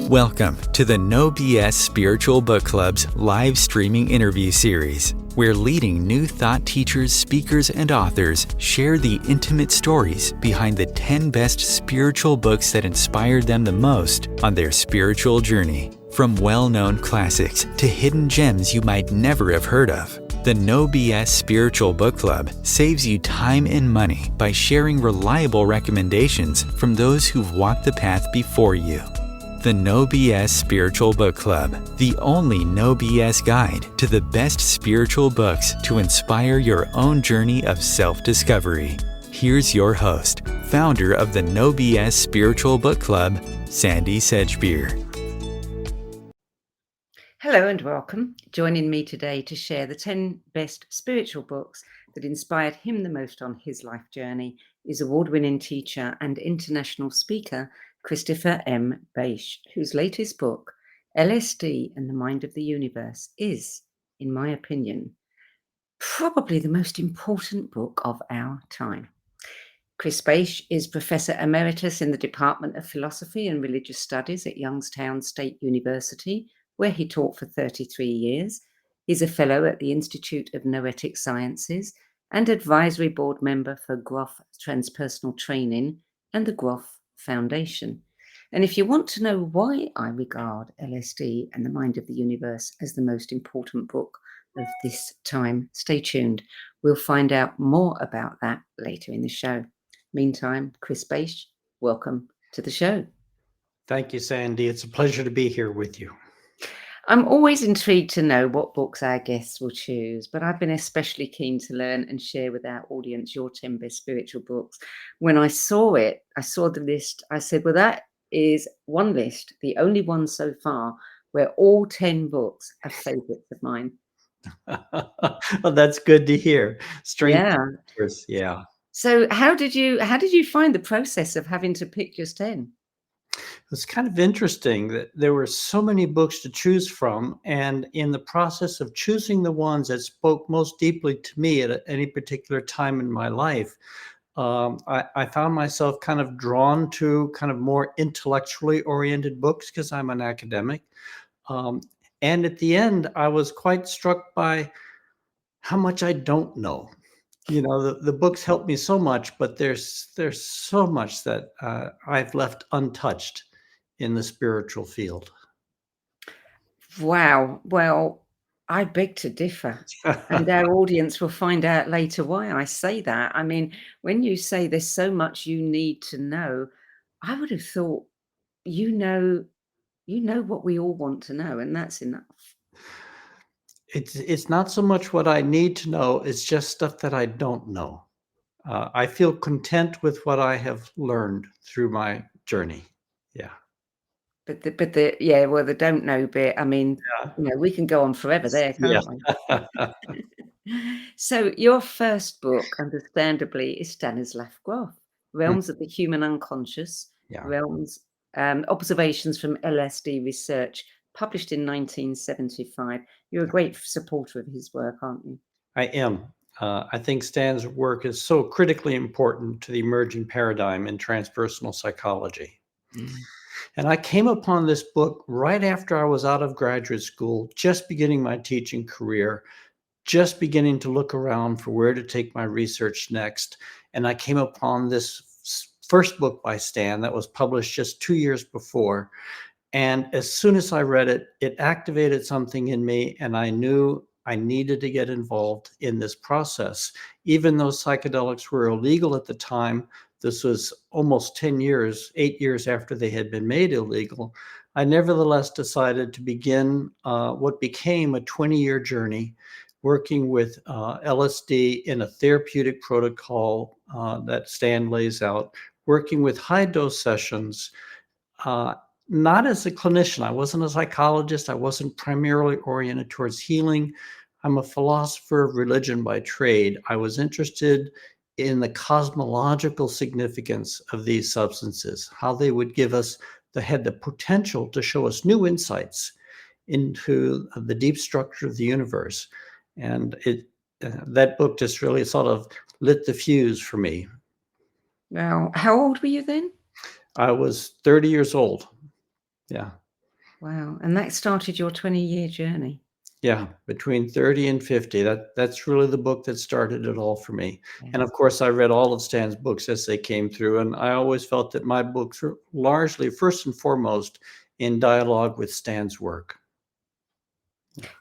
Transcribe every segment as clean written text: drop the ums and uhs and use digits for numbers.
Welcome to the No BS Spiritual Book Club's live streaming interview series, where leading new thought teachers, speakers, and authors share the intimate stories behind the 10 best spiritual books that inspired them the most on their spiritual journey. From well-known classics to hidden gems you might never have heard of, the No BS Spiritual Book Club saves you time and money by sharing reliable recommendations from those who've walked the path before you. The No BS Spiritual Book Club, the only no BS guide to the best spiritual books to inspire your own journey of self-discovery. Here's your host, founder of the No BS Spiritual Book Club, Sandy Sedgbeer. Hello and welcome. Joining me today to share the 10 best spiritual books that inspired him the most on his life journey is award-winning teacher and international speaker Christopher M. Bache, whose latest book, LSD and the Mind of the Universe, is, in my opinion, probably the most important book of our time. Chris Bache is Professor Emeritus in the Department of Philosophy and Religious Studies at Youngstown State University, where he taught for 33 years. He's a fellow at the Institute of Noetic Sciences and advisory board member for Groff Transpersonal Training and the Groff Foundation. And if you want to know why I regard LSD and the Mind of the Universe as the most important book of this time, stay tuned. We'll find out more about that later in the show. Meantime, Chris Bache, welcome to the show. Thank you, Sandy. It's a pleasure to be here with you. I'm always intrigued to know what books our guests will choose, but I've been especially keen to learn and share with our audience your 10 best spiritual books. When I saw the list, I said, well, that is one list, the only one so far, where all 10 books are favorites of mine. Well, that's good to hear. Yeah. So how did you find the process of having to pick just 10? It's kind of interesting that there were so many books to choose from, and in the process of choosing the ones that spoke most deeply to me at any particular time in my life, I found myself kind of drawn to kind of more intellectually oriented books because I'm an academic. And at the end, I was quite struck by how much I don't know. You know, the books help me so much, but there's so much that I've left untouched in the spiritual field. Wow. Well, I beg to differ. And our audience will find out later why I say that. I mean, when you say there's so much you need to know, I would have thought you know what we all want to know, and that's enough. It's not so much what I need to know, it's just stuff that I don't know. I feel content with what I have learned through my journey. Yeah. But the don't know bit, I mean, we can go on forever there, can't we? So your first book, understandably, is Stanislav Grof, Realms of the Human Unconscious, Observations from LSD Research, published in 1975. You're a great supporter of his work, aren't you? I am. I think Stan's work is so critically important to the emerging paradigm in transpersonal psychology. And I came upon this book right after I was out of graduate school, just beginning my teaching career, just beginning to look around for where to take my research next. And I came upon this first book by Stan that was published just 2 years before. And as soon as I read it, it activated something in me, and I knew I needed to get involved in this process. Even though psychedelics were illegal at the time, this was almost 8 years after they had been made illegal, I nevertheless decided to begin what became a 20-year journey working with LSD in a therapeutic protocol that Stan lays out, working with high-dose sessions, not as a clinician. I wasn't a psychologist. I wasn't primarily oriented towards healing. I'm a philosopher of religion by trade. I was interested in the cosmological significance of these substances, how they would give us had the potential to show us new insights into the deep structure of the universe. And that book just really sort of lit the fuse for me. Now, how old were you then? I was 30 years old. Yeah. Wow. And that started your 20-year journey. Yeah, between 30 and 50. That's really the book that started it all for me. Yeah. And of course, I read all of Stan's books as they came through, and I always felt that my books were largely, first and foremost, in dialogue with Stan's work.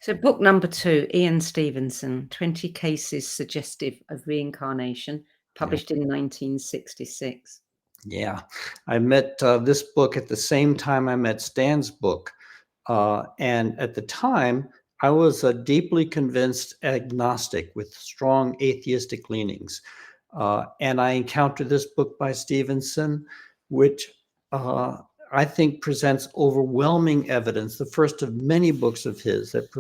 So book number 2, Ian Stevenson, 20 Cases Suggestive of Reincarnation, published in 1966. Yeah, I met this book at the same time I met Stan's book. And at the time, I was a deeply convinced agnostic with strong atheistic leanings. And I encountered this book by Stevenson, which I think presents overwhelming evidence, the first of many books of his that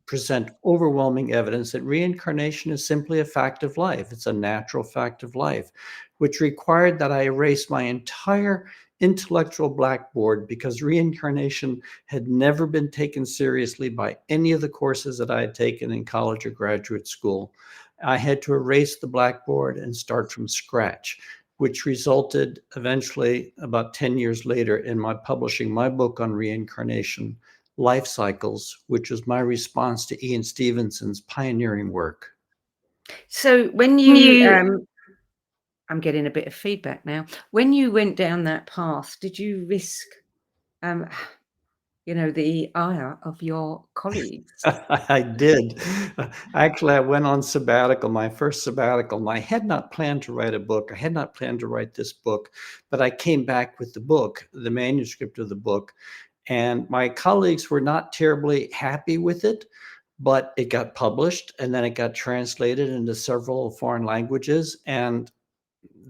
present overwhelming evidence that reincarnation is simply a fact of life. It's a natural fact of life, which required that I erase my entire intellectual blackboard because reincarnation had never been taken seriously by any of the courses that I had taken in college or graduate school. I had to erase the blackboard and start from scratch, which resulted eventually, about 10 years later, in my publishing my book on reincarnation, Life Cycles, which was my response to Ian Stevenson's pioneering work. So when you, I'm getting a bit of feedback now. When you went down that path, did you risk, the ire of your colleagues? I did. Actually, I went on sabbatical, my first sabbatical, and I had not planned to write a book. I had not planned to write this book, but I came back with the book, the manuscript of the book, and my colleagues were not terribly happy with it, but it got published, and then it got translated into several foreign languages, and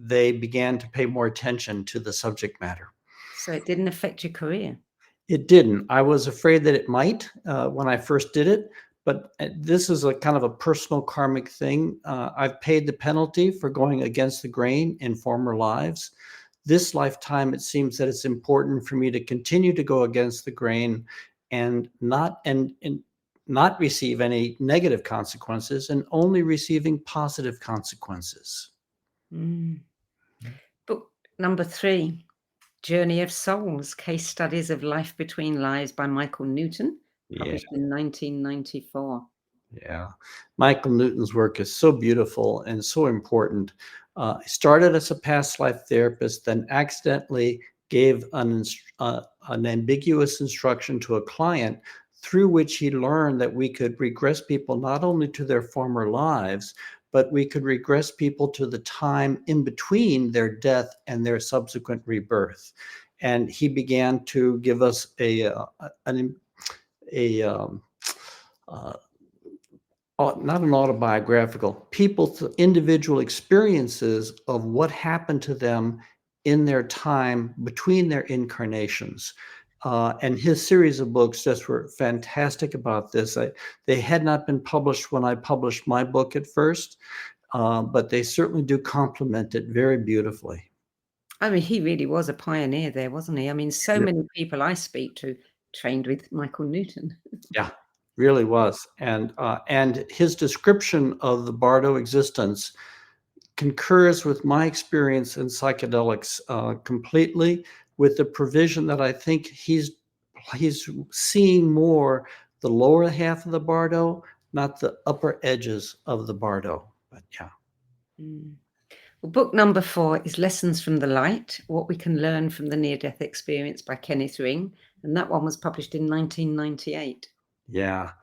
they began to pay more attention to the subject matter. So it didn't affect your career? It didn't. I was afraid that it might when I first did it, but this is a kind of a personal karmic thing. I've paid the penalty for going against the grain in former lives. This lifetime, it seems that it's important for me to continue to go against the grain and not receive any negative consequences and only receiving positive consequences. Book number 3, Journey of Souls, Case Studies of Life Between Lives by Michael Newton, published in 1994. Yeah, Michael Newton's work is so beautiful and so important. He started as a past life therapist, then accidentally gave an ambiguous instruction to a client through which he learned that we could regress people not only to their former lives, but we could regress people to the time in between their death and their subsequent rebirth. And he began to give us not an autobiographical, people's individual experiences of what happened to them in their time between their incarnations. And his series of books just were fantastic about this. They had not been published when I published my book at first, but they certainly do complement it very beautifully. I mean, he really was a pioneer there, wasn't he? I mean, so many people I speak to trained with Michael Newton. Yeah, really was. And his description of the Bardo existence concurs with my experience in psychedelics completely, with the provision that I think he's seeing more the lower half of the Bardo, not the upper edges of the Bardo. But yeah. Well, book number 4 is Lessons from the Light, What We Can Learn from the Near-Death Experience by Kenneth Ring. And that one was published in 1998. Yeah.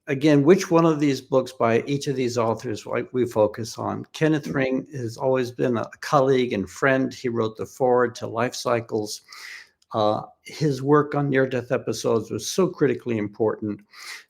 Again, which one of these books by each of these authors we focus on? Kenneth Ring has always been a colleague and friend. He wrote the foreword to Life Cycles. His work on near-death episodes was so critically important.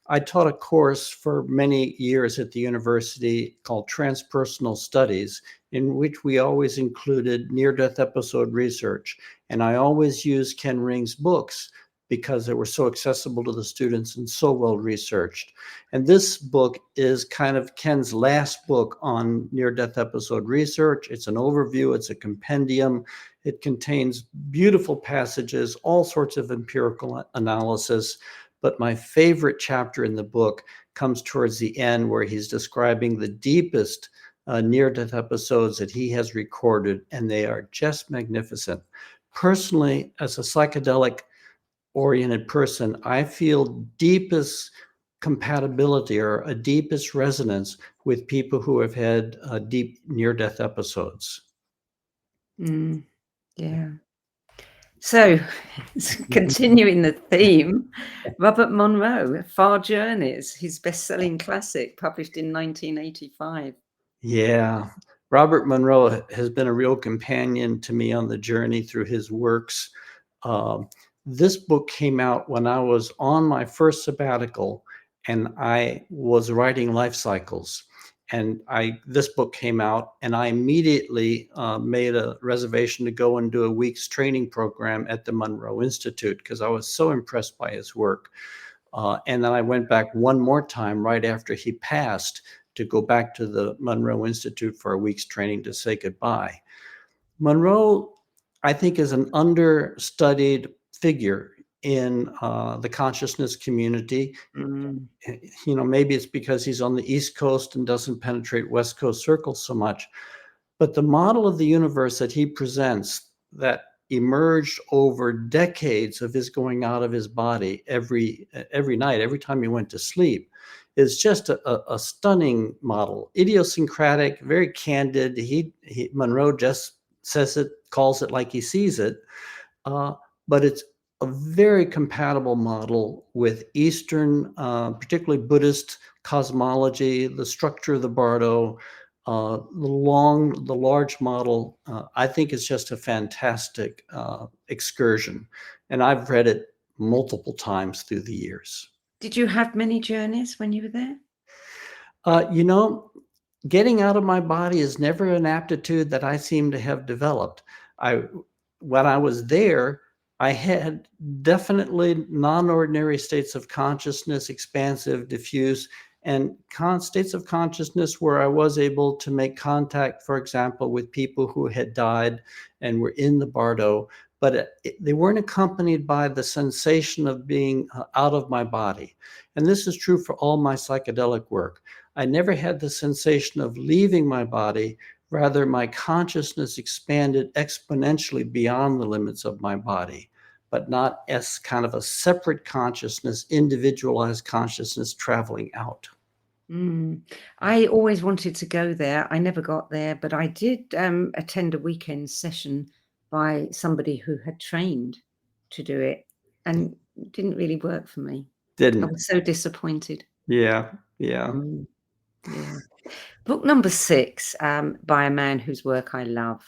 I taught a course for many years at the university called Transpersonal Studies, in which we always included near-death episode research. And I always used Ken Ring's books because they were so accessible to the students and so well researched. And this book is kind of Ken's last book on near-death episode research. It's an overview, it's a compendium. It contains beautiful passages, all sorts of empirical analysis. But my favorite chapter in the book comes towards the end, where he's describing the deepest near-death episodes that he has recorded, and they are just magnificent. Personally, as a psychedelic oriented person, I feel deepest compatibility or a deepest resonance with people who have had deep near-death episodes. Yeah. So, continuing the theme, Robert Monroe, Far Journeys, his best-selling classic, published in 1985. Yeah, Robert Monroe has been a real companion to me on the journey through his works. Um, this book came out when I was on my first sabbatical and I was writing life cycles. And this book came out and I immediately made a reservation to go and do a week's training program at the Monroe Institute because I was so impressed by his work. And then I went back one more time right after he passed to go back to the Monroe Institute for a week's training to say goodbye. Monroe, I think, is an understudied figure in the consciousness community. You know, maybe it's because he's on the East Coast and doesn't penetrate West Coast circles so much. But the model of the universe that he presents that emerged over decades of his going out of his body every night, every time he went to sleep, is just a stunning model. Idiosyncratic, very candid. Monroe just says it, calls it like he sees it, but it's a very compatible model with Eastern, particularly Buddhist cosmology, the structure of the bardo, the large model. I think it's just a fantastic excursion, and I've read it multiple times through the years. Did you have many journeys when you were there? You know, getting out of my body is never an aptitude that I seem to have developed. When I was there, I had definitely non-ordinary states of consciousness, expansive, diffuse, and states of consciousness where I was able to make contact, for example, with people who had died and were in the bardo, but they weren't accompanied by the sensation of being out of my body. And this is true for all my psychedelic work. I never had the sensation of leaving my body. Rather, my consciousness expanded exponentially beyond the limits of my body, but not as kind of a separate consciousness, individualized consciousness traveling out. I always wanted to go there. I never got there, but I did attend a weekend session by somebody who had trained to do it, and it didn't really work for me. I Didn't. was so disappointed. Yeah. Yeah. Book number 6, by a man whose work I love,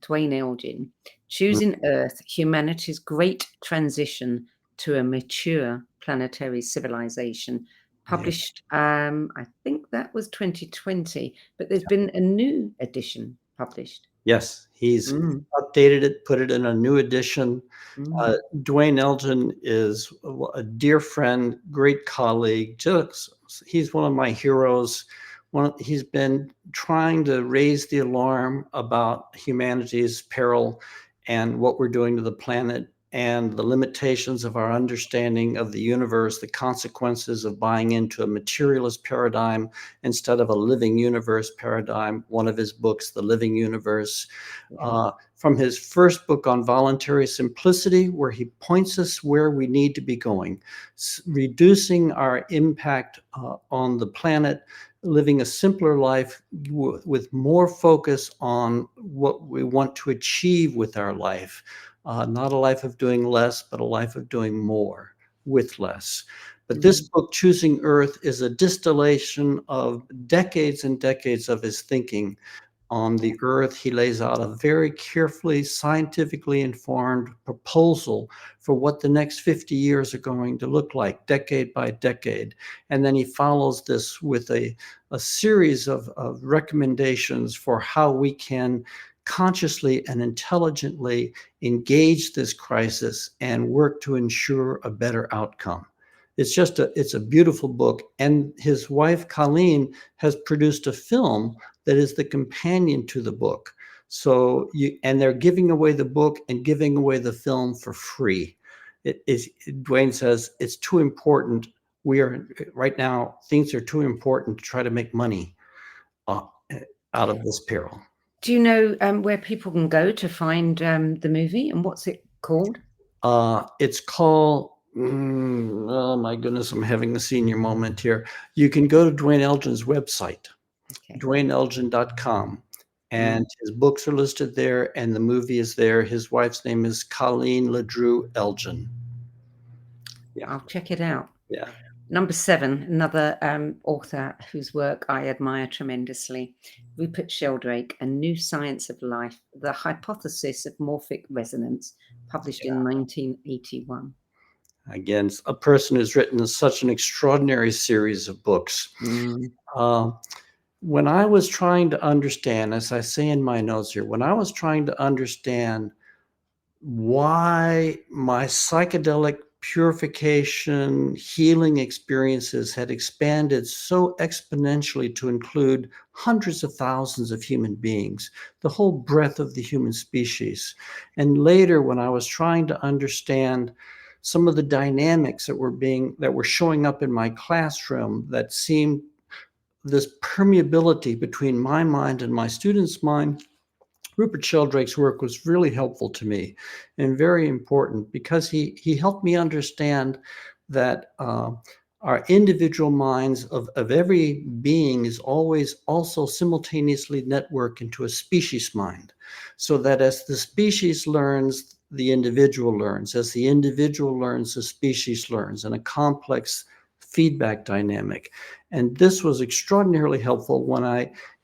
Dwayne Elgin, Choosing Earth, Humanity's Great Transition to a Mature Planetary Civilization, published, I think that was 2020, but there's been a new edition published. Yes, he's updated it, put it in a new edition. Dwayne Elgin is a dear friend, great colleague. He's one of my heroes. He's been trying to raise the alarm about humanity's peril and what we're doing to the planet and the limitations of our understanding of the universe, the consequences of buying into a materialist paradigm instead of a living universe paradigm. One of his books, The Living Universe, from his first book on voluntary simplicity, where he points us where we need to be going, reducing our impact on the planet, living a simpler life with more focus on what we want to achieve with our life. Not a life of doing less, but a life of doing more with less. But this book, Choosing Earth, is a distillation of decades and decades of his thinking on the earth. He lays out a very carefully, scientifically informed proposal for what the next 50 years are going to look like, decade by decade. And then he follows this with a series of recommendations for how we can consciously and intelligently engage this crisis and work to ensure a better outcome. It's a beautiful book. And his wife, Colleen, has produced a film that is the companion to the book. And they're giving away the book and giving away the film for free. Dwayne says it's too important. Right now, things are too important to try to make money out of this peril. Do you know where people can go to find the movie, and what's it called? It's called, oh my goodness, I'm having a senior moment here. You can go to Dwayne Elgin's website, Okay. dwayneelgin.com, and his books are listed there, and the movie is there. His wife's name is Colleen Ledru Elgin. Yeah. I'll check it out. Yeah. Number 7, another author whose work I admire tremendously, Rupert Sheldrake, A New Science of Life, The Hypothesis of Morphic Resonance, published in 1981. Again, a person who's written such an extraordinary series of books. When I was trying to understand, as I say in my notes here, when I was trying to understand why my psychedelic purification, healing experiences had expanded so exponentially to include hundreds of thousands of human beings, the whole breadth of the human species. And later, when I was trying to understand some of the dynamics that were showing up in my classroom that seemed this permeability between my mind and my students' mind, Rupert Sheldrake's work was really helpful to me and very important because he helped me understand that our individual minds of every being is always also simultaneously networked into a species mind. So that as the species learns, the individual learns. As the individual learns, the species learns, in a complex feedback dynamic. And this was extraordinarily helpful when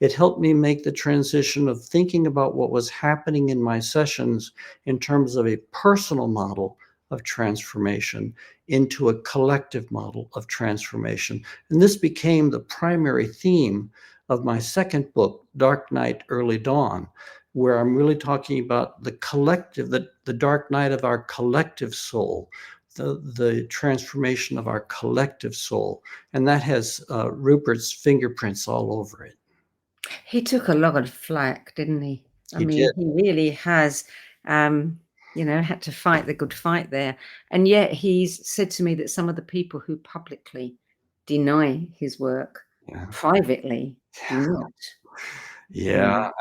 it helped me make the transition of thinking about what was happening in my sessions in terms of a personal model of transformation into a collective model of transformation. And this became the primary theme of my second book, Dark Night, Early Dawn, where I'm really talking about the collective, the dark night of our collective soul, the transformation of our collective soul. And that has Rupert's fingerprints all over it. He took a lot of flack, didn't he? He did. He really has, had to fight the good fight there. And yet he's said to me that some of the people who publicly deny his work privately do not. Yeah,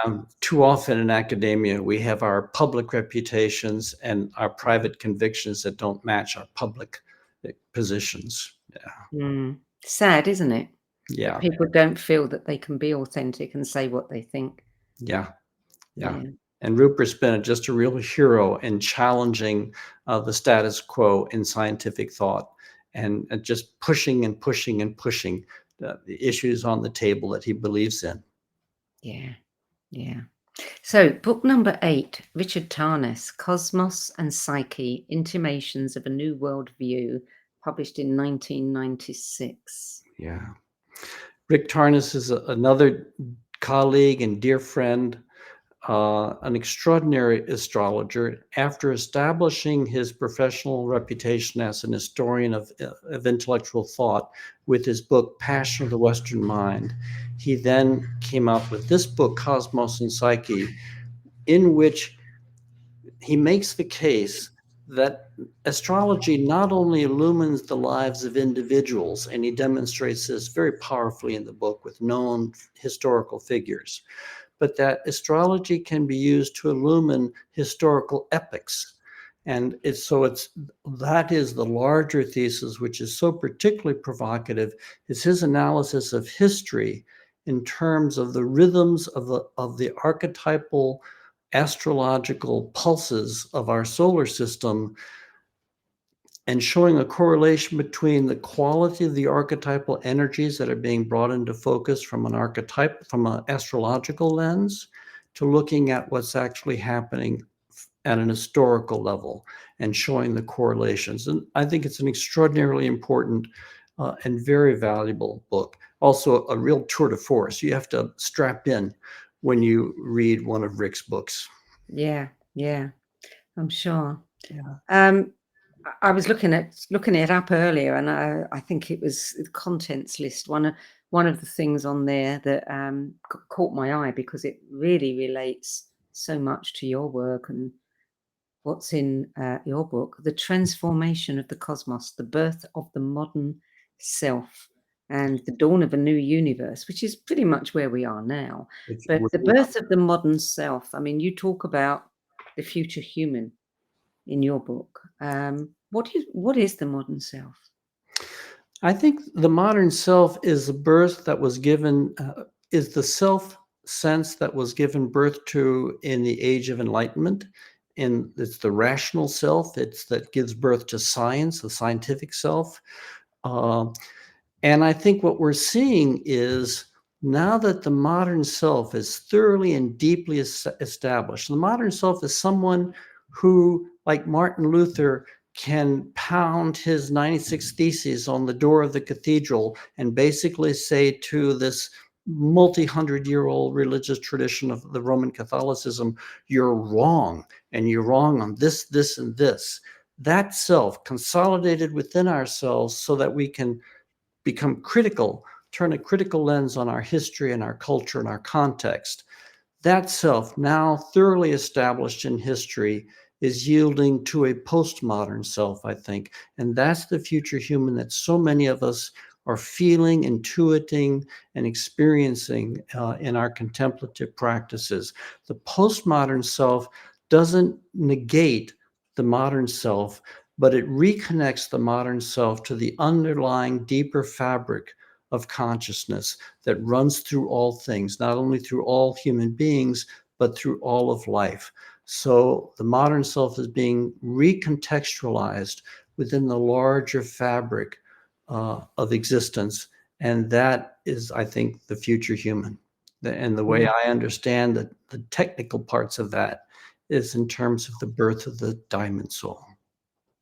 too often in academia, we have our public reputations and our private convictions that don't match our public positions. Sad, isn't it? Yeah. That people don't feel that they can be authentic and say what they think. Yeah. And Rupert's been just a real hero in challenging the status quo in scientific thought and just pushing and pushing and pushing the issues on the table that he believes in. Yeah. So book number 8, Richard Tarnas, Cosmos and Psyche, Intimations of a New World View, published in 1996. Yeah. Rick Tarnas is another colleague and dear friend, an extraordinary astrologer. After establishing his professional reputation as an historian of intellectual thought with his book, Passion of the Western Mind, he then came out with this book, Cosmos and Psyche, in which he makes the case that astrology not only illumines the lives of individuals, and he demonstrates this very powerfully in the book with known historical figures, but that astrology can be used to illumine historical epics. And that is the larger thesis, which is so particularly provocative, is his analysis of history in terms of the rhythms of the archetypal astrological pulses of our solar system, and showing a correlation between the quality of the archetypal energies that are being brought into focus from an astrological lens, to looking at what's actually happening at an historical level and showing the correlations. And I think it's an extraordinarily important and very valuable book. Also a real tour de force. You have to strap in when you read one of Rick's books. Yeah, I'm sure. Yeah. I was looking it up earlier, and I think it was the contents list. One of the things on there that caught my eye because it really relates so much to your work and what's in your book: the transformation of the cosmos, the birth of the modern self, and the dawn of a new universe, which is pretty much where we are now. But the birth of the modern self. You talk about the future human. in your book. What is the modern self? I think the modern self is a birth that was given, is the self sense that was given birth to in the age of enlightenment. And it's the rational self. It's that gives birth to science, the scientific self. Uh, and I think what we're seeing is now that the modern self is thoroughly and deeply established, the modern self is someone who, like Martin Luther, can pound his 96 Theses on the door of the cathedral and basically say to this multi-hundred-year-old religious tradition of the Roman Catholicism, you're wrong, and you're wrong on this, this, and this. That self consolidated within ourselves so that we can become critical, turn a critical lens on our history and our culture and our context. That self, now thoroughly established in history, is yielding to a postmodern self, I think. And that's the future human that so many of us are feeling, intuiting, and experiencing in our contemplative practices. The postmodern self doesn't negate the modern self, but it reconnects the modern self to the underlying deeper fabric of consciousness that runs through all things, not only through all human beings, but through all of life. So the modern self is being recontextualized within the larger fabric of existence. And that is, I think, the future human. And the way I understand the technical parts of that is in terms of the birth of the diamond soul.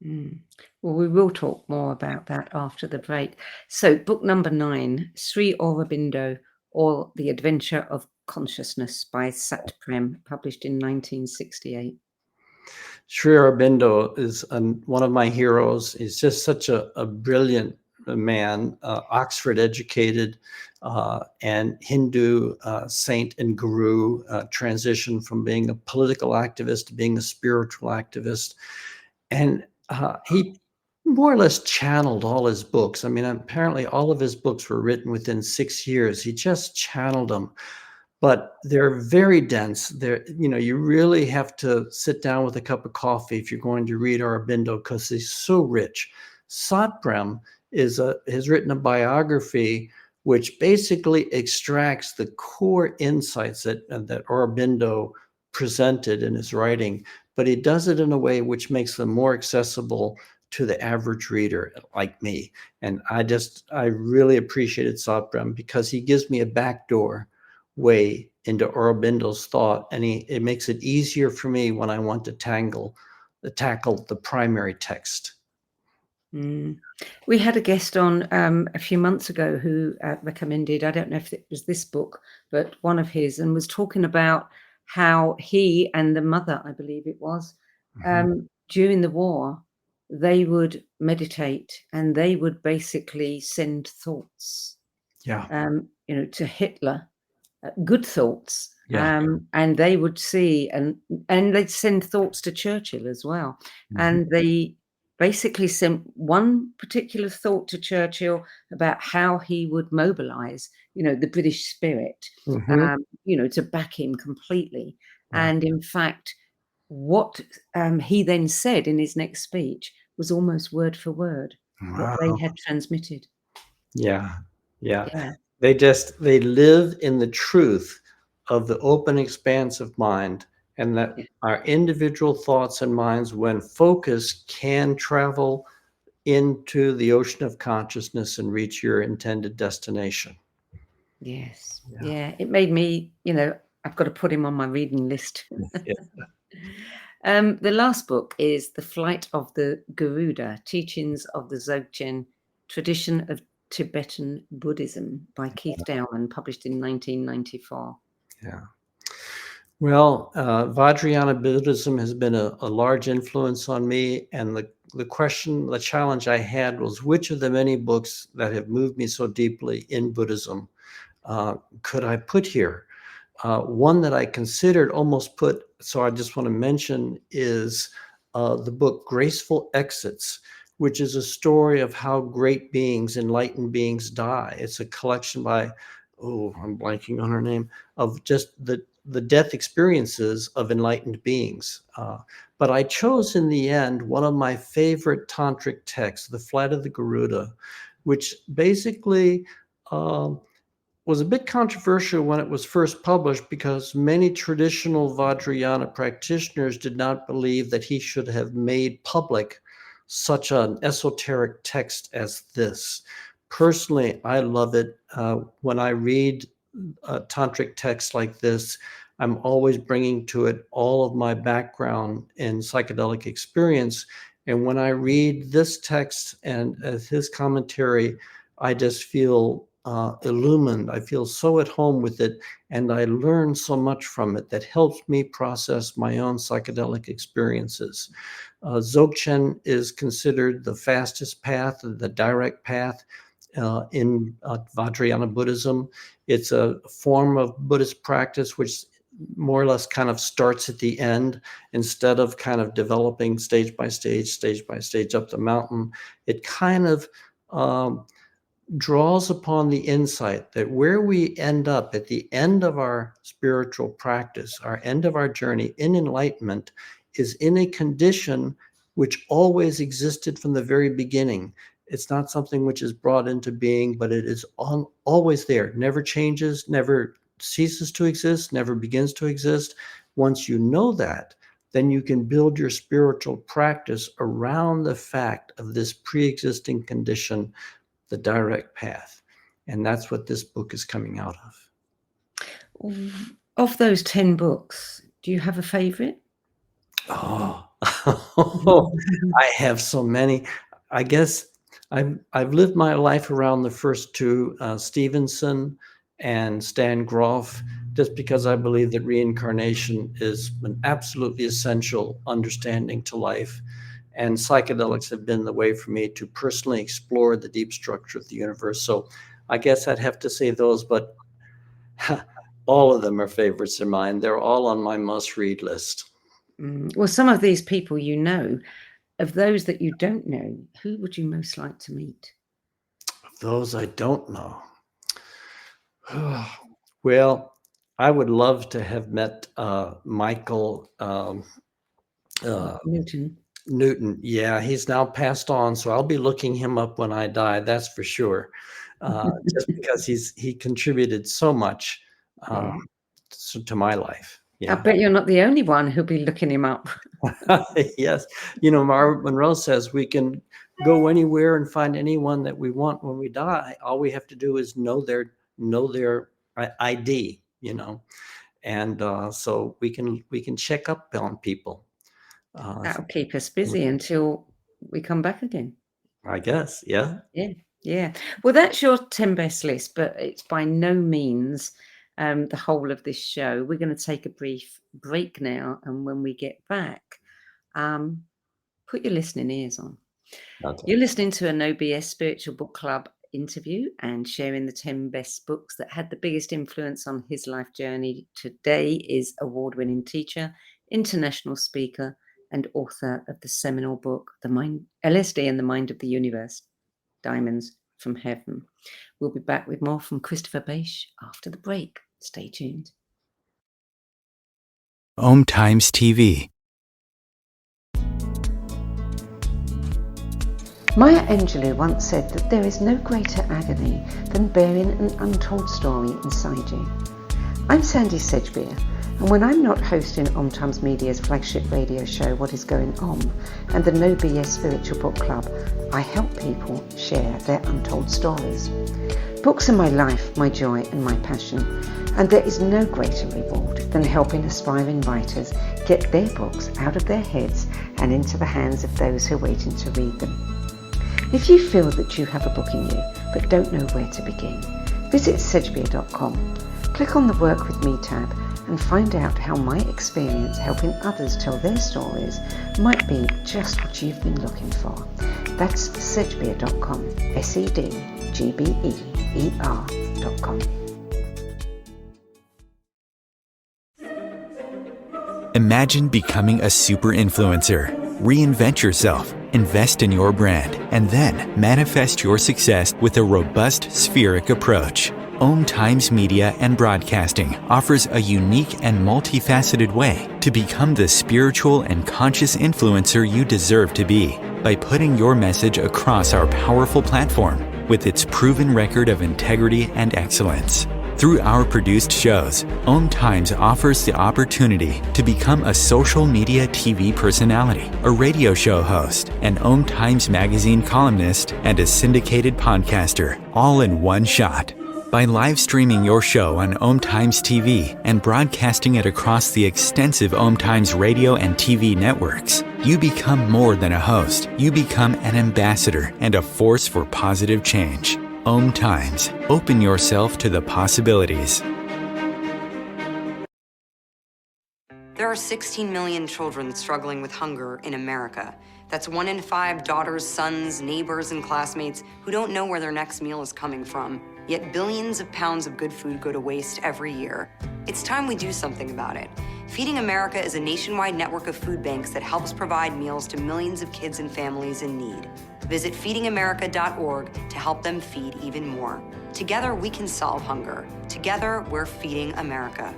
Well, we will talk more about that after the break. So, book number 9, Sri Aurobindo, or The Adventure of Consciousness by Sat Prem, published in 1968. Sri Aurobindo is one of my heroes. He's just such a brilliant man, Oxford educated and Hindu saint and guru, transitioned from being a political activist to being a spiritual activist. And he more or less channeled all his books. I mean, apparently all of his books were written within 6 years. He just channeled them. But they're very dense. You really have to sit down with a cup of coffee if you're going to read Aurobindo because he's so rich. Satprem has written a biography which basically extracts the core insights that Aurobindo presented in his writing, but he does it in a way which makes them more accessible to the average reader like me. And I really appreciated Satprem because he gives me a backdoor way into Aurobindo's thought, and it makes it easier for me when I want to tackle the primary text. We had a guest on a few months ago who recommended, I don't know if it was this book, but one of his, and was talking about how he and the mother, I believe it was, during the war, they would meditate and they would basically send thoughts, to Hitler. Good thoughts, and they would see, and they'd send thoughts to Churchill as well. And they basically sent one particular thought to Churchill about how he would mobilize, the British spirit, to back him completely. And in fact, what he then said in his next speech was almost word for word what they had transmitted. Yeah. They live in the truth of the open expanse of mind, and that our individual thoughts and minds, when focused, can travel into the ocean of consciousness and reach your intended destination. Yes. Yeah. It made me, I've got to put him on my reading list. The last book is The Flight of the Garuda, Teachings of the Dzogchen, Tradition of Tibetan Buddhism by Keith Dowman, published in 1994. Yeah. Well, Vajrayana Buddhism has been a large influence on me. And the challenge I had was which of the many books that have moved me so deeply in Buddhism could I put here? One that I considered so I just want to mention is the book Graceful Exits, which is a story of how great beings, enlightened beings, die. It's a collection by I'm blanking on her name, of just the death experiences of enlightened beings. But I chose in the end one of my favorite tantric texts, The Flight of the Garuda, which basically was a bit controversial when it was first published because many traditional Vajrayana practitioners did not believe that he should have made public such an esoteric text as this. Personally, I love it. When I read tantric texts like this, I'm always bringing to it all of my background in psychedelic experience. And when I read this text and his commentary, I just feel illumined. I feel so at home with it, and I learn so much from it that helps me process my own psychedelic experiences. Dzogchen is considered the fastest path, the direct path in Vajrayana Buddhism. It's a form of Buddhist practice which more or less kind of starts at the end instead of kind of developing stage by stage up the mountain. It kind of draws upon the insight that where we end up at the end of our spiritual practice, our end of our journey in enlightenment, is in a condition which always existed from the very beginning. It's not something which is brought into being, but it is always there, never changes, never ceases to exist, never begins to exist. Once you know that, then you can build your spiritual practice around the fact of this pre-existing condition, the direct path. And that's what this book is coming out of. Of those 10 books, do you have a favorite? I have so many. I guess I've lived my life around the first two, Stevenson and Stan Grof, just because I believe that reincarnation is an absolutely essential understanding to life. And psychedelics have been the way for me to personally explore the deep structure of the universe. So I guess I'd have to say those, but all of them are favorites of mine. They're all on my must-read list. Well, some of these people you know, of those that you don't know, who would you most like to meet? Of those I don't know. Well, I would love to have met Michael Newton. Yeah, he's now passed on, so I'll be looking him up when I die. That's for sure. Just because he contributed so much to my life. Yeah. I bet you're not the only one who'll be looking him up. Yes. Margaret Monroe says we can go anywhere and find anyone that we want when we die. All we have to do is know their ID, and so we can check up on people. That'll keep us busy until we come back again. I guess. Yeah. Yeah. Well, that's your 10 best list, but it's by no means the whole of this show. We're going to take a brief break now, and when we get back, put your listening ears on. Okay. You're listening to a No BS Spiritual Book Club interview and sharing the 10 best books that had the biggest influence on his life journey. Today is award-winning teacher, international speaker, and author of the seminal book, LSD and the Mind of the Universe, Diamonds from Heaven. We'll be back with more from Christopher Bache after the break. Stay tuned. Om Times TV. Maya Angelou once said that there is no greater agony than bearing an untold story inside you. I'm Sandy Sedgbeer, and when I'm not hosting Om Times Media's flagship radio show What Is Going On and the No BS Spiritual Book Club, I help people share their untold stories. Books are my life, my joy and my passion, and there is no greater reward than helping aspiring writers get their books out of their heads and into the hands of those who are waiting to read them. If you feel that you have a book in you but don't know where to begin, visit sedgbeer.com. Click on the Work With Me tab and find out how my experience helping others tell their stories might be just what you've been looking for. That's sedgbeer.com, sedgbeer.com. Imagine becoming a super influencer. Reinvent yourself, invest in your brand, and then manifest your success with a robust spheric approach. Om Times Media and Broadcasting offers a unique and multifaceted way to become the spiritual and conscious influencer you deserve to be by putting your message across our powerful platform with its proven record of integrity and excellence. Through our produced shows, Om Times offers the opportunity to become a social media TV personality, a radio show host, an Om Times magazine columnist, and a syndicated podcaster, all in one shot. By live streaming your show on Om Times TV and broadcasting it across the extensive Om Times radio and TV networks, you become more than a host. You become an ambassador and a force for positive change. Om Times. Open yourself to the possibilities. There are 16 million children struggling with hunger in America. That's 1 in 5 daughters, sons, neighbors, and classmates who don't know where their next meal is coming from. Yet billions of pounds of good food go to waste every year. It's time we do something about it. Feeding America is a nationwide network of food banks that helps provide meals to millions of kids and families in need. Visit feedingamerica.org to help them feed even more. Together, we can solve hunger. Together, we're feeding America.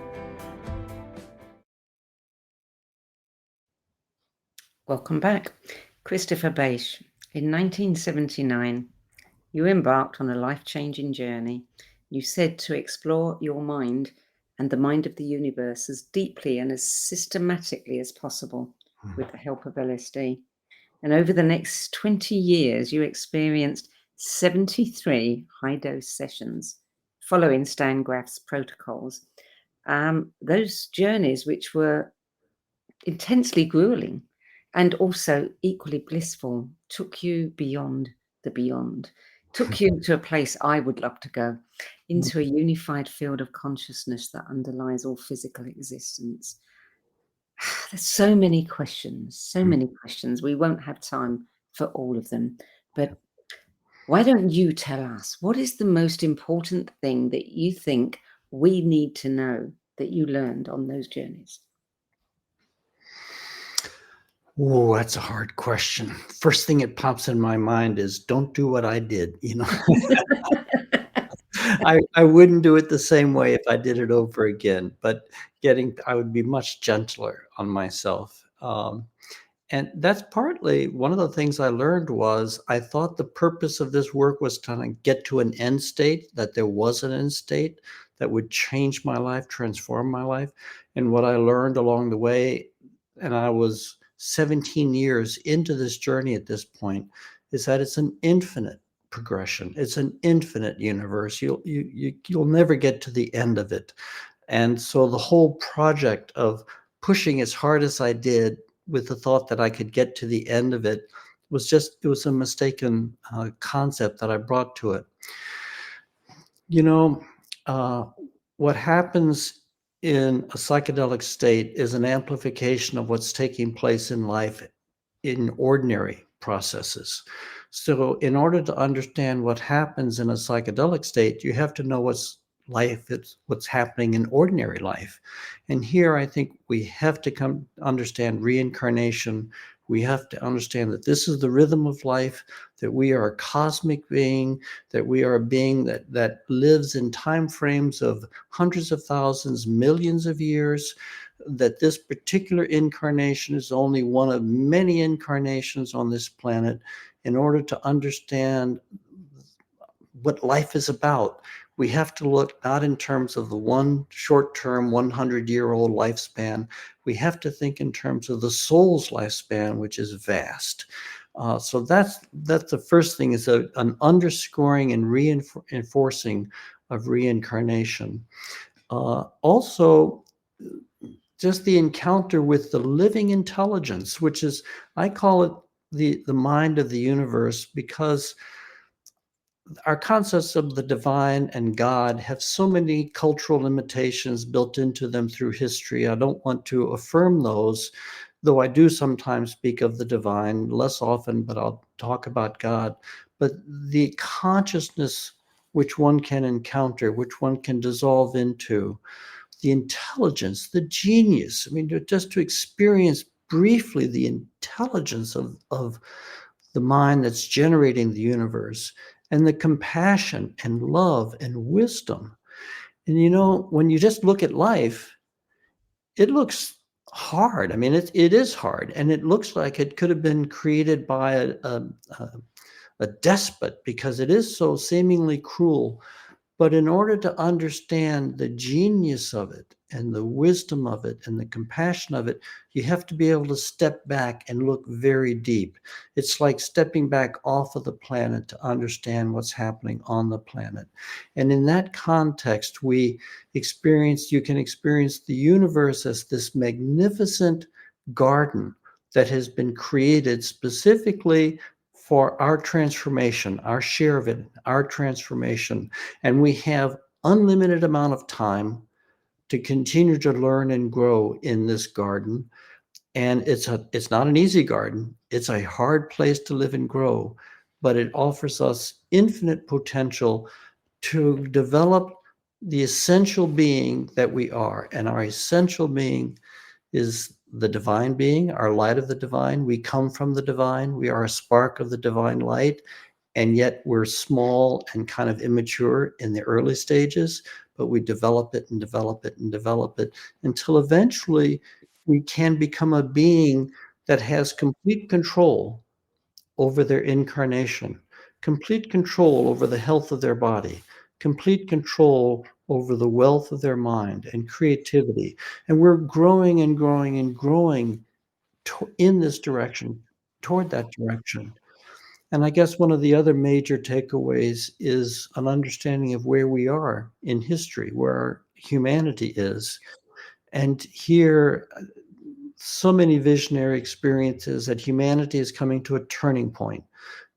Welcome back. Christopher Bache. In 1979, you embarked on a life-changing journey. You said to explore your mind and the mind of the universe as deeply and as systematically as possible with the help of LSD. And over the next 20 years, you experienced 73 high-dose sessions following Stan Graf's protocols. Those journeys, which were intensely grueling and also equally blissful, took you beyond the beyond, took you to a place I would love to go, into a unified field of consciousness that underlies all physical existence. There's so many questions. We won't have time for all of them. But why don't you tell us, what is the most important thing that you think we need to know that you learned on those journeys? Oh, that's a hard question. First thing that pops in my mind is don't do what I did, I wouldn't do it the same way if I did it over again, but I would be much gentler on myself. And that's partly one of the things I learned was I thought the purpose of this work was to get to an end state, that there was an end state that would change my life, transform my life. And what I learned along the way, and I was 17 years into this journey at this point, is that it's an infinite progression. It's an infinite universe. You'll never get to the end of it. And so the whole project of pushing as hard as I did with the thought that I could get to the end of it it was a mistaken concept that I brought to it. What happens in a psychedelic state is an amplification of what's taking place in life in ordinary processes. So in order to understand what happens in a psychedelic state, you have to know what's happening in ordinary life. And here I think we have to understand reincarnation. We have to understand that this is the rhythm of life, that we are a cosmic being, that we are a being that lives in time frames of hundreds of thousands, millions of years, that this particular incarnation is only one of many incarnations on this planet. In order to understand what life is about, we have to look not in terms of the one short-term 100-year-old lifespan. We have to think in terms of the soul's lifespan, which is vast. So that's the first thing, is an underscoring and reinforcing of reincarnation. Also, just the encounter with the living intelligence, which is, I call it the mind of the universe, because our concepts of the divine and God have so many cultural limitations built into them through history. I don't want to affirm those, though I do sometimes speak of the divine, less often, but I'll talk about God. But the consciousness which one can encounter, which one can dissolve into, the intelligence, the genius. I mean, just to experience briefly the intelligence of the mind that's generating the universe, and the compassion and love and wisdom. And you know, when you just look at life, it looks hard. I mean, it is hard, and it looks like it could have been created by a despot, because it is so seemingly cruel. But in order to understand the genius of it and the wisdom of it and the compassion of it, you have to be able to step back and look very deep. It's like stepping back off of the planet to understand what's happening on the planet. And in that context, you can experience the universe as this magnificent garden that has been created specifically for our transformation, our share of it, our transformation. And we have unlimited amount of time to continue to learn and grow in this garden. And it's not an easy garden. It's a hard place to live and grow, but it offers us infinite potential to develop the essential being that we are. And our essential being is the divine being, our light of the divine. We come from the divine. We are a spark of the divine light. And yet we're small and kind of immature in the early stages, but we develop it and develop it and develop it until eventually we can become a being that has complete control over their incarnation, complete control over the health of their body, complete control over the wealth of their mind and creativity. And we're growing and growing and growing in this direction, toward that direction. And I guess one of the other major takeaways is an understanding of where we are in history, where humanity is. And here, so many visionary experiences that humanity is coming to a turning point.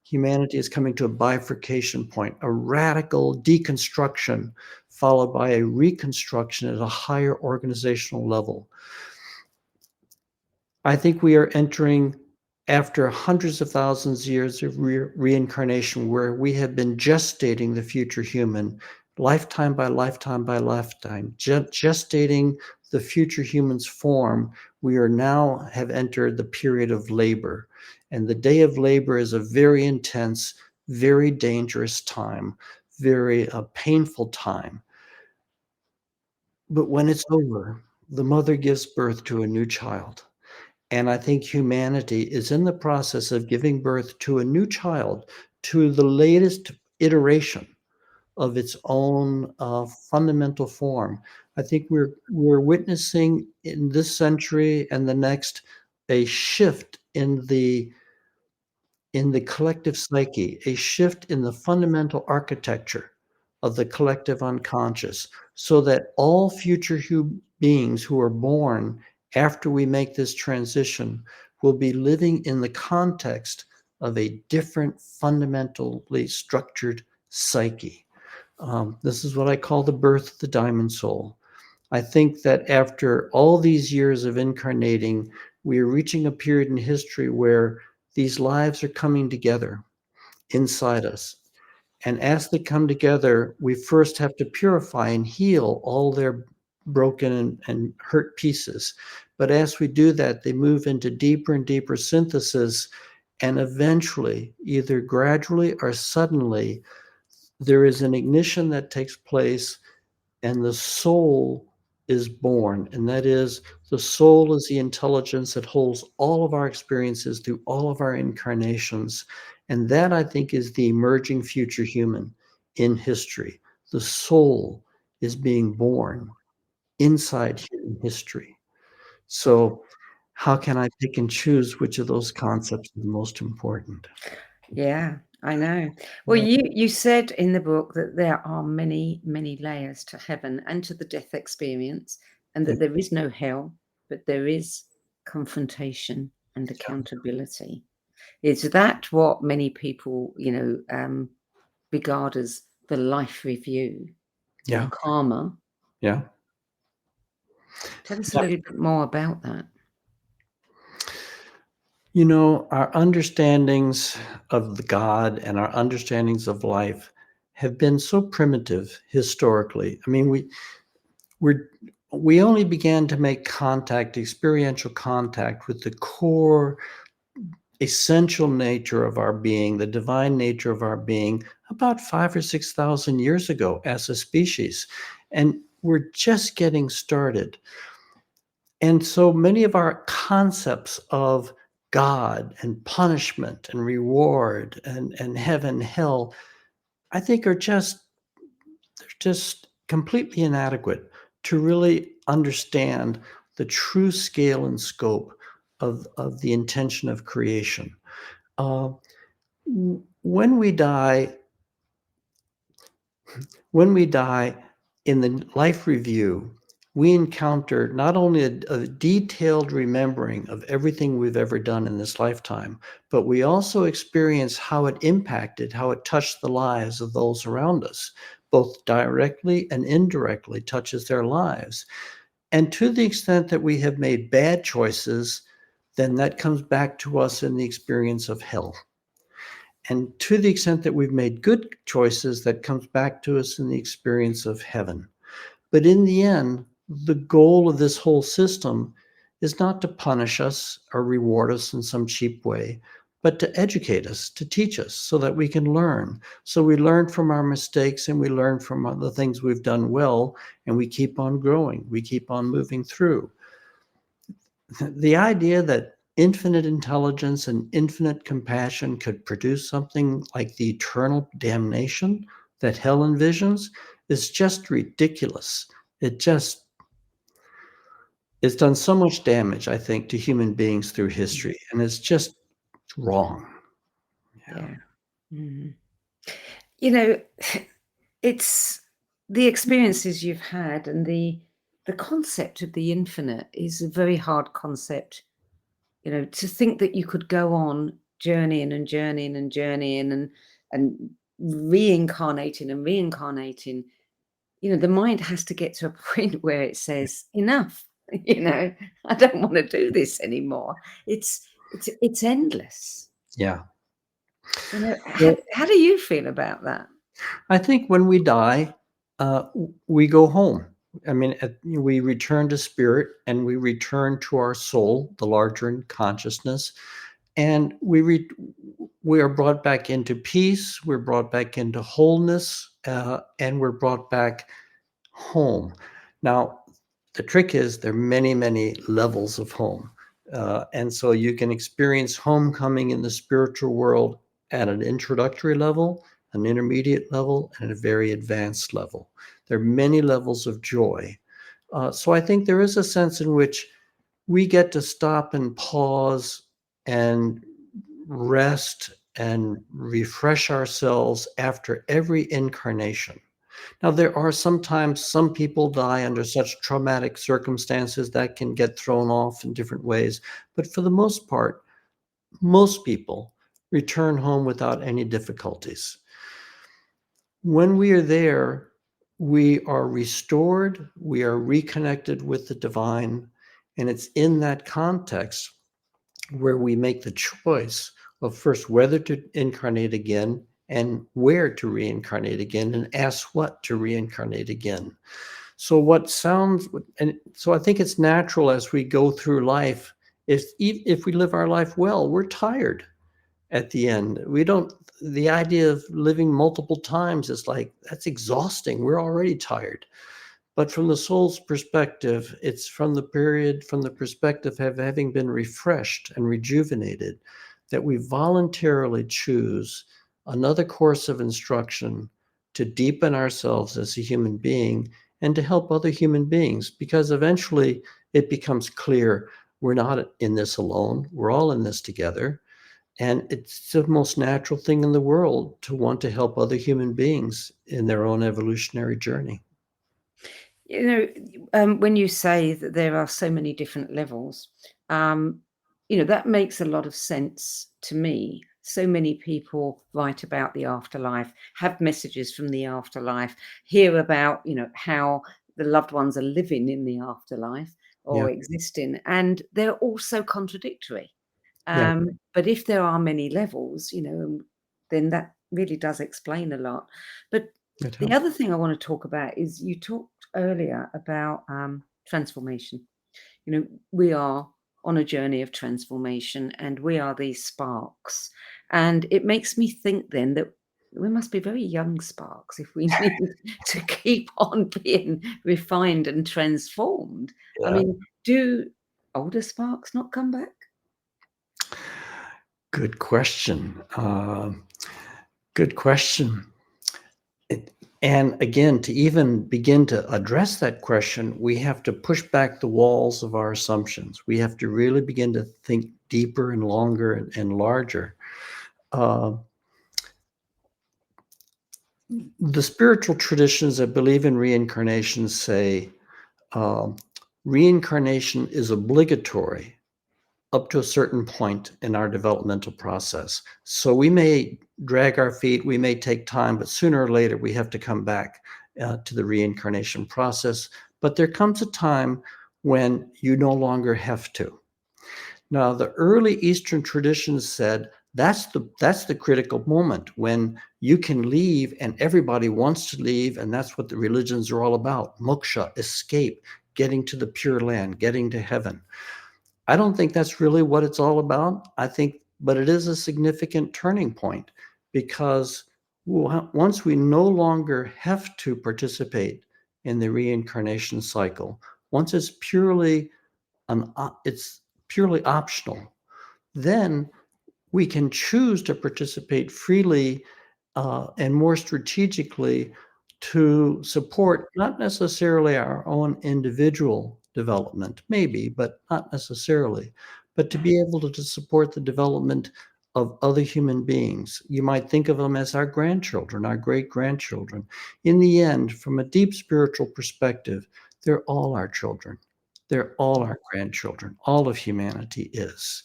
Humanity is coming to a bifurcation point, a radical deconstruction, followed by a reconstruction at a higher organizational level. I think we are entering, after hundreds of thousands of years of reincarnation, where we have been gestating the future human, lifetime by lifetime by lifetime, gestating the future human's form. We are now have entered the period of labor. And the day of labor is a very intense, very dangerous time, very painful time. But when it's over, the mother gives birth to a new child. And I think humanity is in the process of giving birth to a new child, to the latest iteration of its own fundamental form. I think we're witnessing in this century and the next a shift in the collective psyche, a shift in the fundamental architecture of the collective unconscious, so that all future beings who are born after we make this transition will be living in the context of a different, fundamentally structured psyche. This is what I call the birth of the diamond soul. I think that after all these years of incarnating, we are reaching a period in history where these lives are coming together inside us. And as they come together, we first have to purify and heal all their broken and hurt pieces. But as we do that, they move into deeper and deeper synthesis. And eventually, either gradually or suddenly, there is an ignition that takes place, and the soul is born. And that is, the soul is the intelligence that holds all of our experiences through all of our incarnations. And that, I think, is the emerging future human in history. The soul is being born inside human history. So how can I pick and choose which of those concepts is the most important? Yeah, I know. Well, you said in the book that there are many, many layers to heaven and to the death experience, and that there is no hell, but there is confrontation and accountability. Is that what many people, regard as the life review Yeah. or karma? Yeah. Tell us a little bit more about that. You know, our understandings of the God and our understandings of life have been so primitive historically. I mean, we only began to make contact, experiential contact, with the core essential nature of our being, the divine nature of our being, about 5,000 or 6,000 years ago as a species. And we're just getting started. And so many of our concepts of God and punishment and reward and heaven, hell, I think they're just completely inadequate to really understand the true scale and scope of the intention of creation. Uh, when we die, in the life review, we encounter not only a detailed remembering of everything we've ever done in this lifetime, but we also experience how it impacted, how it touched the lives of those around us, both directly and indirectly touches their lives. And to the extent that we have made bad choices, then that comes back to us in the experience of hell. And to the extent that we've made good choices, that comes back to us in the experience of heaven. But in the end, the goal of this whole system is not to punish us or reward us in some cheap way, but to educate us, to teach us so that we can learn. So we learn from our mistakes and we learn from the things we've done well, and we keep on growing. We keep on moving through. The idea that infinite intelligence and infinite compassion could produce something like the eternal damnation that hell envisions is just ridiculous. It's done so much damage, I think, to human beings through history, and it's just wrong. Yeah. Mhm. It's the experiences you've had, and the concept of the infinite is a very hard concept. To think that you could go on journeying and journeying and journeying and reincarnating and reincarnating. The mind has to get to a point where it says enough. I don't want to do this anymore. It's endless. Yeah. How, how do you feel about that? I think when we die, we go home. I mean, we return to spirit and we return to our soul, the larger consciousness, and we are brought back into peace. We're brought back into wholeness, and we're brought back home. Now, the trick is there are many, many levels of home. And so you can experience homecoming in the spiritual world at an introductory level, an intermediate level, and a very advanced level. There are many levels of joy. So I think there is a sense in which we get to stop and pause and rest and refresh ourselves after every incarnation. Now, there are sometimes some people die under such traumatic circumstances that can get thrown off in different ways. But for the most part, most people return home without any difficulties. When we are there, we are restored, we are reconnected with the divine. And it's in that context where we make the choice of first whether to incarnate again and where to reincarnate again and ask what to reincarnate again. So I think it's natural as we go through life, if we live our life well, we're tired at the end. The idea of living multiple times is like, that's exhausting. We're already tired. But from the soul's perspective, it's from the perspective of having been refreshed and rejuvenated, that we voluntarily choose another course of instruction to deepen ourselves as a human being and to help other human beings, because eventually it becomes clear we're not in this alone. We're all in this together. And it's the most natural thing in the world to want to help other human beings in their own evolutionary journey. When you say that there are so many different levels, that makes a lot of sense to me. So many people write about the afterlife, have messages from the afterlife, hear about, how the loved ones are living in the afterlife or existing, and they're also contradictory. Yeah. But if there are many levels, then that really does explain a lot. But It the helps. other thing I want to talk about is you talked earlier about transformation. We are on a journey of transformation, and we are these sparks. And it makes me think then that we must be very young sparks if we need to keep on being refined and transformed. I Yeah. mean, do older sparks not come back? Good question. Good question. And again, to even begin to address that question, we have to push back the walls of our assumptions. We have to really begin to think deeper and longer and larger. The spiritual traditions that believe in reincarnation say reincarnation is obligatory up to a certain point in our developmental process. So we may drag our feet, we may take time, but sooner or later we have to come back to the reincarnation process. But there comes a time when you no longer have to. Now, the early Eastern traditions said that's the critical moment when you can leave and everybody wants to leave, and that's what the religions are all about: moksha, escape, getting to the Pure Land, getting to heaven. I don't think that's really what it's all about. But it is a significant turning point, because once we no longer have to participate in the reincarnation cycle, once it's purely optional, then we can choose to participate freely and more strategically to support not necessarily our own individual development, maybe, but not necessarily, but to be able to support the development of other human beings. You might think of them as our grandchildren, our great-grandchildren. In the end, from a deep spiritual perspective, they're all our children. They're all our grandchildren. All of humanity is.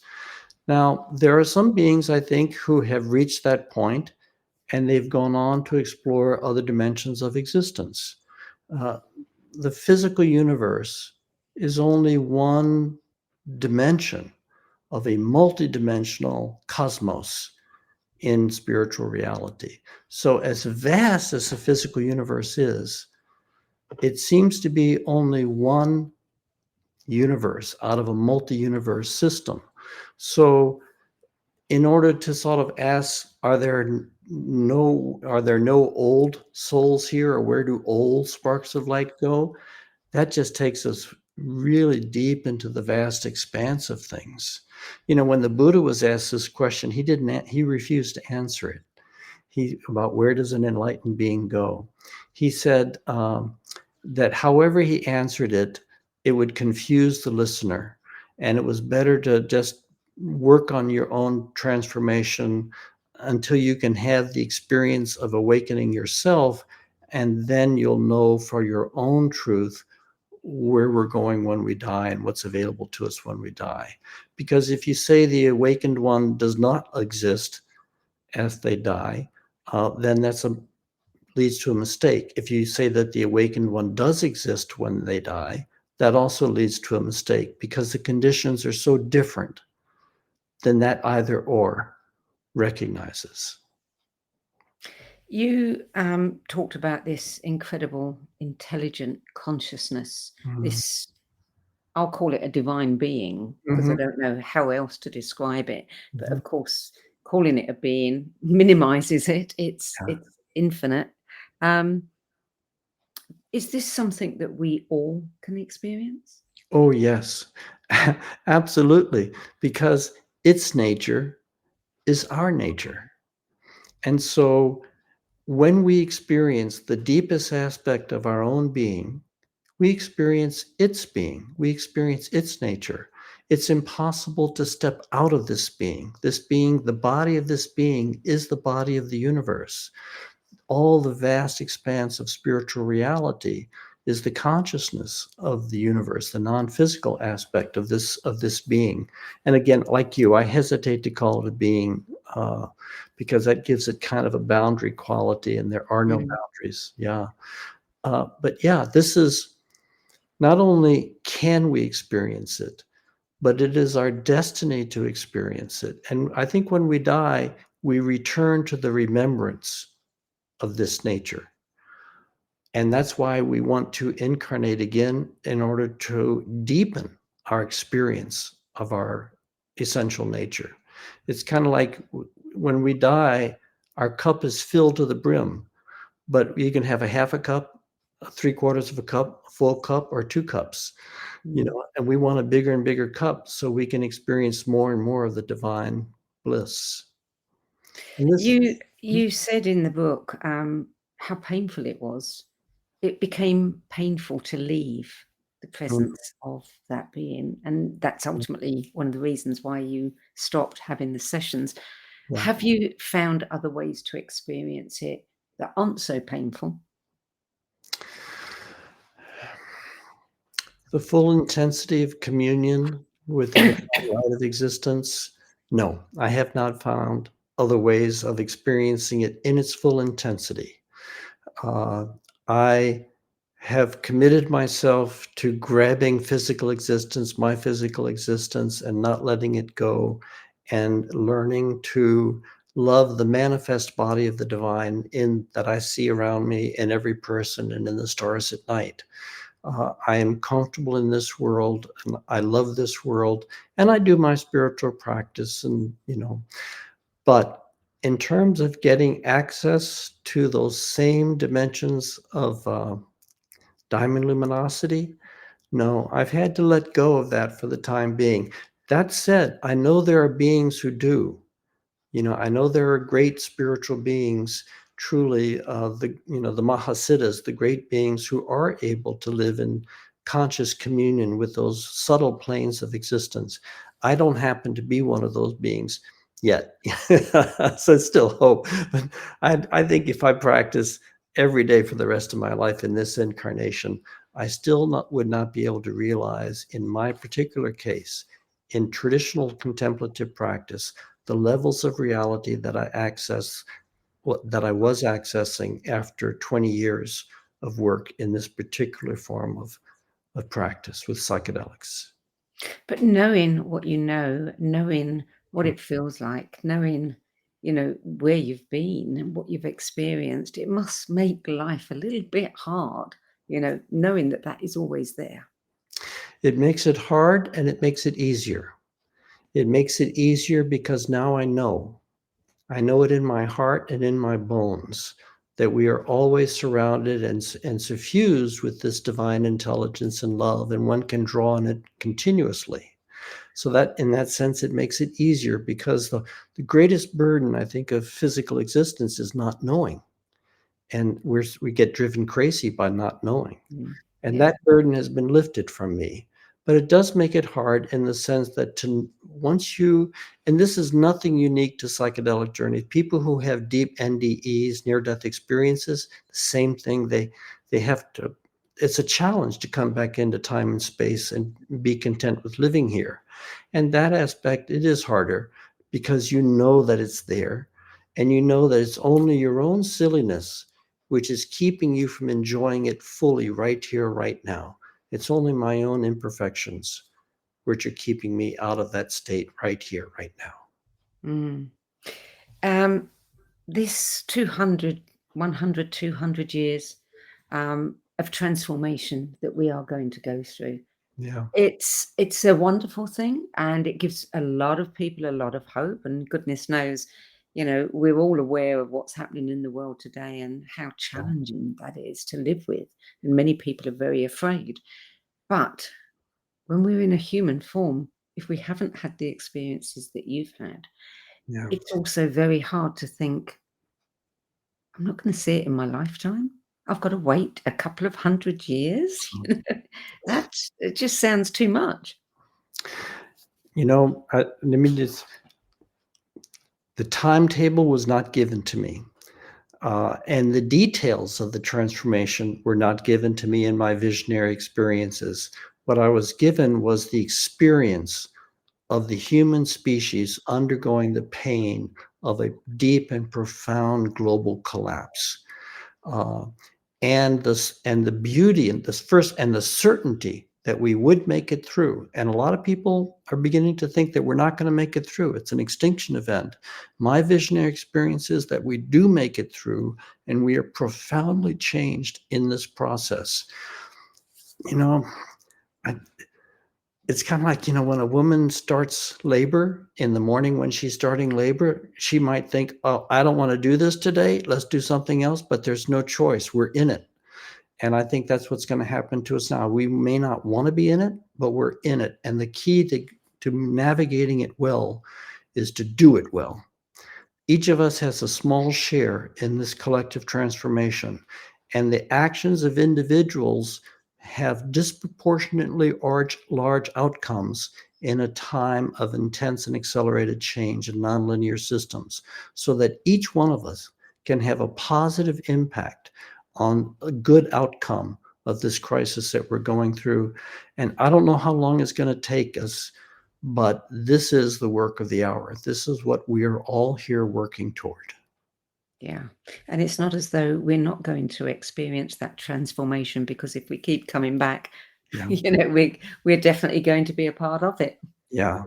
Now, there are some beings, I think, who have reached that point, and they've gone on to explore other dimensions of existence. The physical universe is only one dimension of a multidimensional cosmos in spiritual reality. So as vast as the physical universe is, it seems to be only one universe out of a multi-universe system. So in order to sort of ask, are there no old souls here, or where do old sparks of light go? That just takes us really deep into the vast expanse of things. When the Buddha was asked this question, he refused to answer it. About where does an enlightened being go? He said that however he answered it, it would confuse the listener, and it was better to just work on your own transformation until you can have the experience of awakening yourself, and then you'll know for your own truth where we're going when we die and what's available to us when we die. Because if you say the awakened one does not exist as they die, then leads to a mistake. If you say that the awakened one does exist when they die, that also leads to a mistake, because the conditions are so different than that either or recognizes. You talked about this incredible, intelligent consciousness, this, I'll call it a divine being, because I don't know how else to describe it. But of course, calling it a being minimizes it. It's infinite. Is this something that we all can experience? Oh, yes, absolutely, because its nature is our nature. And so when we experience the deepest aspect of our own being, we experience its being, we experience its nature. It's impossible to step out of this being. This being, the body of this being, is the body of the universe. All the vast expanse of spiritual reality is the consciousness of the universe, the non-physical aspect of this being. And again, like you, I hesitate to call it a being because that gives it kind of a boundary quality, and there are no boundaries. Yeah. But yeah, this is, not only can we experience it, but it is our destiny to experience it. And I think when we die, we return to the remembrance of this nature. And that's why we want to incarnate again, in order to deepen our experience of our essential nature. It's kind of like when we die, our cup is filled to the brim, but you can have a half a cup, 3/4 of a cup, a full cup, or 2 cups, and we want a bigger and bigger cup so we can experience more and more of the divine bliss. And this, You said in the book how painful it was. It became painful to leave the presence of that being, and that's ultimately one of the reasons why you stopped having the sessions. yeah. Have you found other ways to experience it that aren't so painful? The full intensity of communion with the divine light of existence? No, I have not found other ways of experiencing it in its full intensity. I have committed myself to grabbing physical existence, my physical existence, and not letting it go, and learning to love the manifest body of the divine in that I see around me, in every person, and in the stars at night. I am comfortable in this world, and I love this world, and I do my spiritual practice, and but in terms of getting access to those same dimensions of diamond luminosity, no, I've had to let go of that for the time being. That said, I know there are beings who do. I know there are great spiritual beings, truly, the Mahasiddhas, the great beings who are able to live in conscious communion with those subtle planes of existence. I don't happen to be one of those beings yet. So it's still hope. But I think if I practice every day for the rest of my life in this incarnation, I still would not be able to realize, in my particular case, in traditional contemplative practice, the levels of reality that that I was accessing after 20 years of work in this particular form of practice with psychedelics. But knowing what you know, knowing what it feels like, knowing, where you've been and what you've experienced, it must make life a little bit hard, knowing that that is always there. It makes it hard, and it makes it easier. It makes it easier because now I know. I know it in my heart and in my bones that we are always surrounded and suffused with this divine intelligence and love, and one can draw on it continuously. So that, in that sense, it makes it easier, because the greatest burden, I think, of physical existence is not knowing. And we get driven crazy by not knowing. Mm. And Yeah. that burden has been lifted from me. But it does make it hard in the sense that and this is nothing unique to psychedelic journeys, people who have deep NDEs, near-death experiences, the same thing, they have to, it's a challenge to come back into time and space and be content with living here. And that aspect, it is harder, because you know that it's there, and you know that it's only your own silliness which is keeping you from enjoying it fully right here, right now. It's only my own imperfections which are keeping me out of that state right here, right now. Mm. This 200 years of transformation that we are going to go through, Yeah. it's a wonderful thing, and it gives a lot of people a lot of hope, and goodness knows, we're all aware of what's happening in the world today and how challenging that is to live with, and many people are very afraid. But when we're in a human form, if we haven't had the experiences that you've had, Yeah. it's also very hard to think, I'm not going to see it in my lifetime. I've got to wait a couple of 100 years. It just sounds too much. The timetable was not given to me. And the details of the transformation were not given to me in my visionary experiences. What I was given was the experience of the human species undergoing the pain of a deep and profound global collapse. And the beauty and the certainty that we would make it through. And a lot of people are beginning to think that we're not going to make it through. It's an extinction event. My visionary experience is that we do make it through, and we are profoundly changed in this process. it's kind of like, when a woman starts labor in the morning, when she's starting labor, she might think, oh, I don't want to do this today. Let's do something else. But there's no choice. We're in it. And I think that's what's going to happen to us now. We may not want to be in it, but we're in it. And the key to navigating it well is to do it well. Each of us has a small share in this collective transformation. And the actions of individuals have disproportionately large outcomes in a time of intense and accelerated change in nonlinear systems, so that each one of us can have a positive impact on a good outcome of this crisis that we're going through. And I don't know how long it's going to take us, but this is the work of the hour. This is what we are all here working toward. Yeah. And it's not as though we're not going to experience that transformation, because if we keep coming back, Yeah. we're definitely going to be a part of it. Yeah.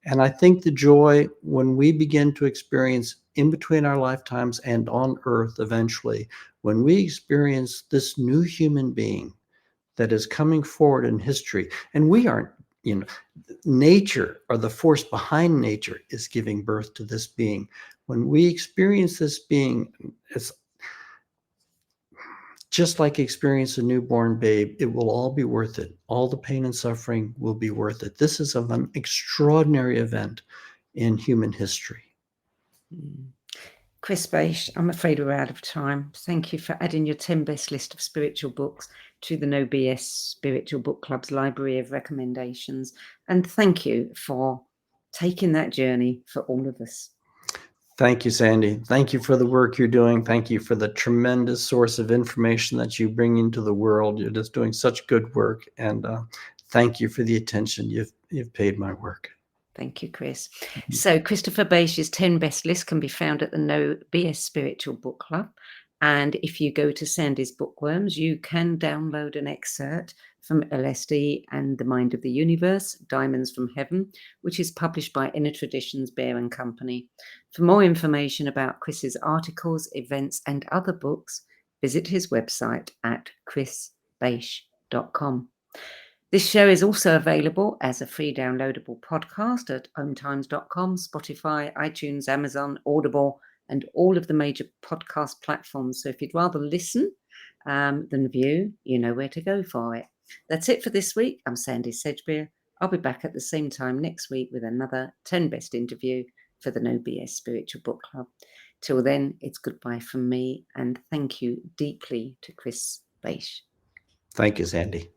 And I think the joy when we begin to experience in between our lifetimes and on earth eventually, when we experience this new human being that is coming forward in history, and we aren't, nature or the force behind nature is giving birth to this being. When we experience this being, it's just like experience a newborn babe. It will all be worth it. All the pain and suffering will be worth it. This is an extraordinary event in human history. Chris Bache, I'm afraid we're out of time. Thank you for adding your 10 best list of spiritual books to the No BS Spiritual Book Club's library of recommendations. And thank you for taking that journey for all of us. Thank you, Sandy. Thank you for the work you're doing. Thank you for the tremendous source of information that you bring into the world. You're just doing such good work. And thank you for the attention you've paid my work. Thank you, Chris. So Christopher Bache's 10 best list can be found at the No BS Spiritual Book Club. And if you go to Sandy's Bookworms, you can download an excerpt from LSD and the Mind of the Universe, Diamonds from Heaven, which is published by Inner Traditions Bear and Company. For more information about Chris's articles, events, and other books, visit his website at chrisbache.com. This show is also available as a free downloadable podcast at ometimes.com, Spotify, iTunes, Amazon, Audible, and all of the major podcast platforms. So if you'd rather listen than view, you know where to go for it. That's it for this week. I'm Sandy Sedgbeer. I'll be back at the same time next week with another 10 best interview for the No BS Spiritual Book Club. Till then, it's goodbye from me, and thank you deeply to Chris Bache. Thank you, Sandy.